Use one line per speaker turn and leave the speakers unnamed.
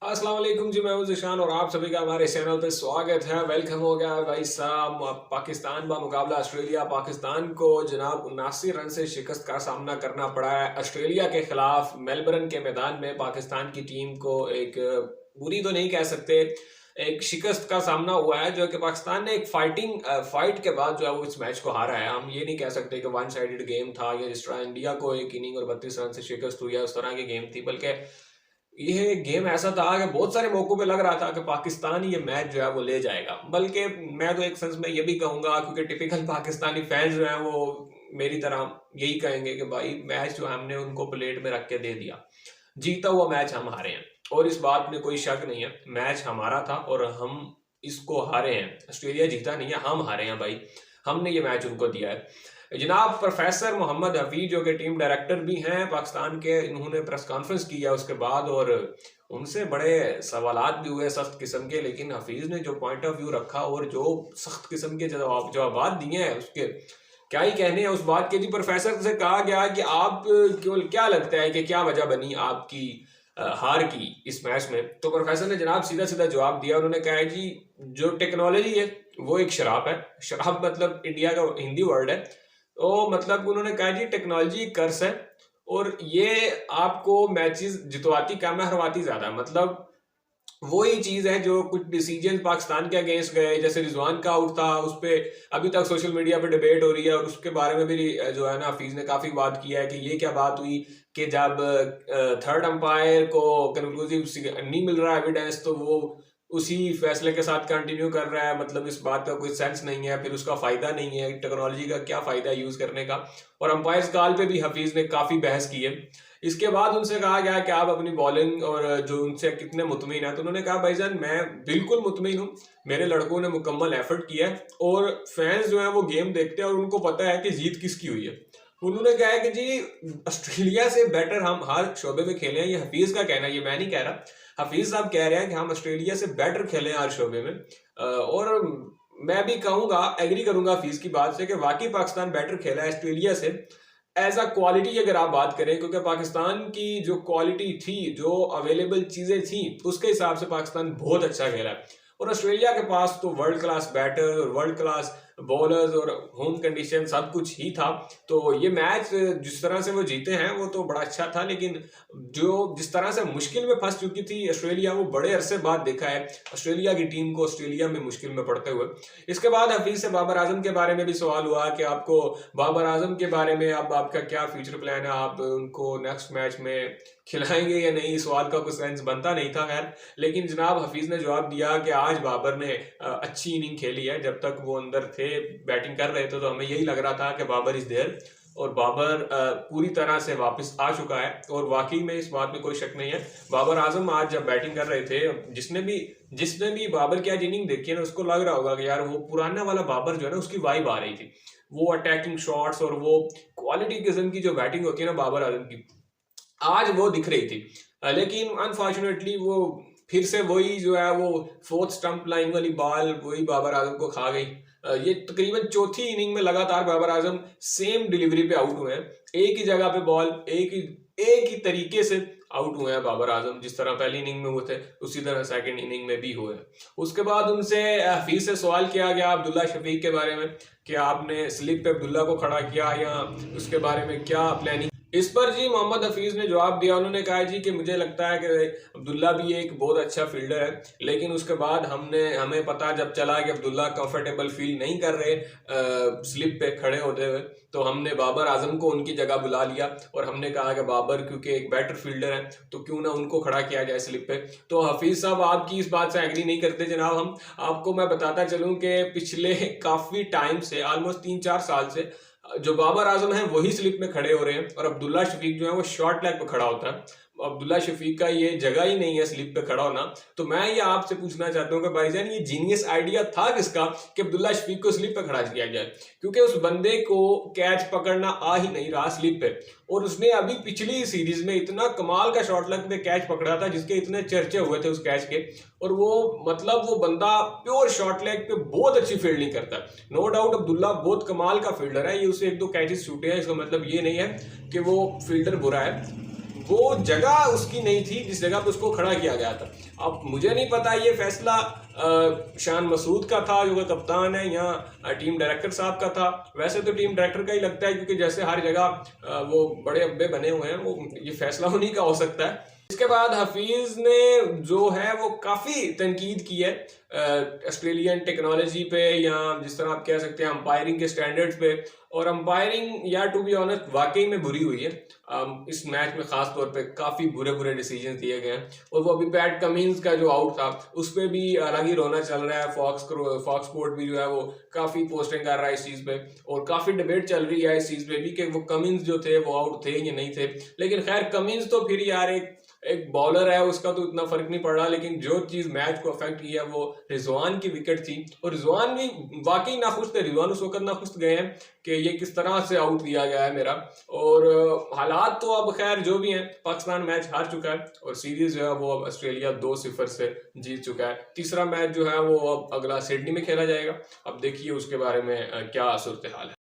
अस्सलाम वालेकुम जी, मैं हूं ज़िशान और आप सभी का हमारे चैनल पे स्वागत है। वेलकम हो गया भाई साहब। पाकिस्तान का मुकाबला ऑस्ट्रेलिया, पाकिस्तान को जनाब 79 रन से शिकस्त का सामना करना पड़ा है ऑस्ट्रेलिया के खिलाफ मेलबर्न के मैदान में। पाकिस्तान की टीम को एक बुरी तो नहीं कह सकते, एक शिकस्त का सामना हुआ है जो कि पाकिस्तान ने एक फाइट के बाद जो है वो इस मैच को हारा है। हम ये नहीं कह सकते कि वन साइडेड गेम था या जिस तरह इंडिया को एक इनिंग और 32 रन से शिकस्त हुई है उस तरह की गेम थी, बल्कि ये गेम ऐसा था कि बहुत सारे मौकों पे लग रहा था कि पाकिस्तान ही ये मैच जो है वो ले जाएगा। बल्कि मैं तो एक सेंस में ये भी कहूंगा, क्योंकि टिपिकल पाकिस्तानी फैंस जो हैं वो मेरी तरह यही कहेंगे कि भाई मैच जो हमने उनको प्लेट में रख के दे दिया, जीता हुआ मैच हम हारे हैं। और इस बात में कोई शक नहीं है, मैच हमारा था और हम इसको हारे हैं। ऑस्ट्रेलिया जीता नहीं है, हम हारे हैं भाई। हमने ये मैच उनको दिया है। जनाब प्रोफेसर मोहम्मद हफीज जो कि टीम डायरेक्टर भी हैं पाकिस्तान के, इन्होंने प्रेस कॉन्फ्रेंस किया उसके बाद और उनसे बड़े सवालात भी हुए सख्त किस्म के, लेकिन हफीज ने जो पॉइंट ऑफ व्यू रखा और जो सख्त किस्म के जवाब दिए हैं उसके क्या ही कहने हैं उस बात के। जी प्रोफेसर से कहा गया कि आप क्या लगता है कि क्या वजह बनी आपकी हार की इस मैच में। तो प्रोफेसर ने जनाब सीधा सीधा जवाब दिया। उन्होंने कहा है जी जो टेक्नोलॉजी है वो एक शराब है। शराब मतलब इंडिया का हिंदी वर्ड है। तो मतलब उन्होंने कहा जी टेक्नोलॉजी कर्स है और ये आपको मैचेस जितवाती कम है, हरवाती ज्यादा है। मतलब वही चीज है जो कुछ डिसीजन पाकिस्तान के अगेंस्ट गए, जैसे रिजवान का आउट था, उस पे अभी तक सोशल मीडिया पे डिबेट हो रही है और उसके बारे में भी जो है ना हफीज ने काफी बात किया है कि ये क्या बात हुई कि जब थर्ड अंपायर को कंक्लूसिव नहीं मिल रहा एविडेंस तो वो उसी फैसले के साथ कंटिन्यू कर रहा है। मतलब इस बात का कोई सेंस नहीं है, फिर उसका फायदा नहीं है, टेक्नोलॉजी का क्या फायदा यूज करने का। और अंपायर्स कॉल पे भी हफीज ने काफी बहस की है। इसके बाद उनसे कहा गया कि आप अपनी बॉलिंग और जो उनसे कितने मुतमिन है, तो उन्होंने कहा भाईजान मैं बिल्कुल मुतमिन हूँ, मेरे लड़कों ने मुकम्मल एफर्ट किया है और फैंस जो है वो गेम देखते हैं और उनको पता है कि जीत किसकी हुई है। उन्होंने कहा है कि जी ऑस्ट्रेलिया से बेटर हम हर शोबे में खेले हैं। ये हफीज का कहना है, ये मैं नहीं कह रहा। हफीज साहब कह रहे हैं कि हम ऑस्ट्रेलिया से बेटर खेले हैं हर शोबे में। और मैं भी कहूंगा, एग्री करूंगा हफीज की बात से कि वाकई पाकिस्तान बेटर खेला है ऑस्ट्रेलिया से एज अ क्वालिटी अगर आप बात करें, क्योंकि पाकिस्तान की जो क्वालिटी थी, जो अवेलेबल चीजें थी, उसके हिसाब से पाकिस्तान बहुत अच्छा खेला है। और ऑस्ट्रेलिया के पास तो world class batter, world class bowlers और होम कंडीशन सब कुछ ही था। तो ये मैच जिस तरह से वो जीते हैं वो तो बड़ा अच्छा था, लेकिन जो जिस तरह से मुश्किल में फंस चुकी थी ऑस्ट्रेलिया, वो बड़े अरसे बाद देखा है ऑस्ट्रेलिया की टीम को ऑस्ट्रेलिया में मुश्किल में पड़ते हुए। इसके बाद हफीज से बाबर आजम के बारे में भी सवाल हुआ कि आपको बाबर आजम के बारे में अब आपका क्या फ्यूचर प्लान है, आप उनको नेक्स्ट मैच में खिलाएंगे या नहीं। सवाल का कुछ सेंस बनता नहीं था खैर, लेकिन जनाब हफीज ने जवाब दिया कि आज बाबर ने अच्छी इनिंग खेली है। जब तक वो अंदर थे बैटिंग कर रहे थे तो हमें यही लग रहा था कि बाबर इज देयर, और बाबर पूरी तरह से वापस आ चुका है। और वाकई में इस बात में कोई शक नहीं है। बाबर आजम आज जब बैटिंग कर रहे थे, जिसने भी बाबर की आज इनिंग देखी है ना, उसको लग रहा होगा कि यार वो पुराना वाला बाबर जो है ना, उसकी वाइब आ रही थी। वो अटैकिंग शॉट्स और वो क्वालिटी किस्म की जो बैटिंग होती है ना बाबर आजम की, आज वो दिख रही थी। लेकिन अनफॉर्चुनेटली वो फिर से वही जो है वो फोर्थ स्टंप लाइन वाली बॉल वही बाबर आजम को खा गई। ये तकरीबन चौथी इनिंग में लगातार बाबर आजम सेम डिलीवरी पे आउट हुए हैं। एक ही जगह पे बॉल, एक ही तरीके से आउट हुए हैं बाबर आजम। जिस तरह पहली इनिंग में हुए थे उसी तरह सेकंड इनिंग में भी हुए हैं। उसके बाद उनसे फिर से सवाल किया गया अब्दुल्ला शफीक के बारे में कि आपने स्लिप पे अब्दुल्ला को खड़ा किया या उसके बारे में क्या प्लानिंग। इस पर जी मोहम्मद हफीज ने जवाब दिया। उन्होंने कहा जी कि मुझे लगता है कि अब्दुल्ला भी एक बहुत अच्छा फील्डर है, लेकिन उसके बाद हमें पता जब चला कि अब्दुल्ला कंफर्टेबल फील नहीं कर रहे स्लिप पे खड़े होते हुए, तो हमने बाबर आजम को उनकी जगह बुला लिया और हमने कहा कि बाबर क्योंकि एक बेटर फील्डर है तो क्यों ना उनको खड़ा किया जाए स्लिप पे। तो हफीज साहब आपकी इस बात से एग्री नहीं करते जनाब। हम आपको मैं बताता चलूं कि पिछले काफी टाइम से, ऑलमोस्ट 3-4 साल से जो बाबर आजम है वही स्लिप में खड़े हो रहे हैं और अब्दुल्ला शफीक जो है वो शॉर्ट लेग पे खड़ा होता है। अब्दुल्ला शफीक का ये जगह ही नहीं है स्लिप पे खड़ा होना। तो मैं ये आपसे पूछना चाहता हूँ कि भाईजान ये जीनियस आइडिया था किसका कि अब्दुल्ला शफीक को स्लिप पे खड़ा किया जाए, क्योंकि उस बंदे को कैच पकड़ना आ ही नहीं रहा स्लिप पे। और उसने अभी पिछली सीरीज में इतना कमाल का शॉर्ट लेग पे कैच पकड़ा था जिसके इतने चर्चे हुए थे उस कैच के। और वो मतलब वो बंदा प्योर शॉर्ट लेग पे बहुत अच्छी फील्डिंग करता है। नो डाउट अब्दुल्ला बहुत कमाल का फील्डर है, ये उसे 1-2 कैचेस छूटे हैं, इसका मतलब ये नहीं है कि वो फील्डर बुरा है। वो जगह उसकी नहीं थी जिस जगह पे उसको खड़ा किया गया था। अब मुझे नहीं पता ये फैसला शान मसूद का था जो कि कप्तान है, या टीम डायरेक्टर साहब का था। वैसे तो टीम डायरेक्टर का ही लगता है, क्योंकि जैसे हर जगह वो बड़े अब्बे बने हुए हैं, वो ये फैसला उन्हीं का हो सकता है। इसके बाद हफीज ने जो है वो काफ़ी तनकीद की है ऑस्ट्रेलियन टेक्नोलॉजी पे, या जिस तरह आप कह सकते हैं अंपायरिंग के स्टैंडर्ड्स पे। और अंपायरिंग या टू बी ऑनेस्ट वाकई में बुरी हुई है इस मैच में। ख़ास तौर पे काफ़ी बुरे बुरे डिसीजन दिए गए हैं। और वो अभी पैट कमिंस का जो आउट था उस पर भी अलग ही रोना चल रहा है। फॉक्स स्पोर्ट भी जो है वो काफ़ी पोस्टिंग कर रहा है इस चीज़ पे, और काफ़ी डिबेट चल रही है इस चीज़ पे भी कि वो कमिंस जो थे वो आउट थे या नहीं थे। लेकिन खैर कमिंस तो फिर यार एक बॉलर है, उसका तो इतना फर्क नहीं पड़ रहा। लेकिन जो चीज मैच को अफेक्ट किया वो रिजवान की विकेट थी, और रिजवान भी वाकई नाखुश थे। रिजवान उस वक्त नाखुश गए हैं कि ये किस तरह से आउट दिया गया है मेरा। और हालात तो अब खैर जो भी हैं, पाकिस्तान मैच हार चुका है और सीरीज जो है वो अब ऑस्ट्रेलिया 2-0 से जीत चुका है। तीसरा मैच जो है वो अब अगला सिडनी में खेला जाएगा। अब देखिए उसके बारे में क्या सूरत हाल है।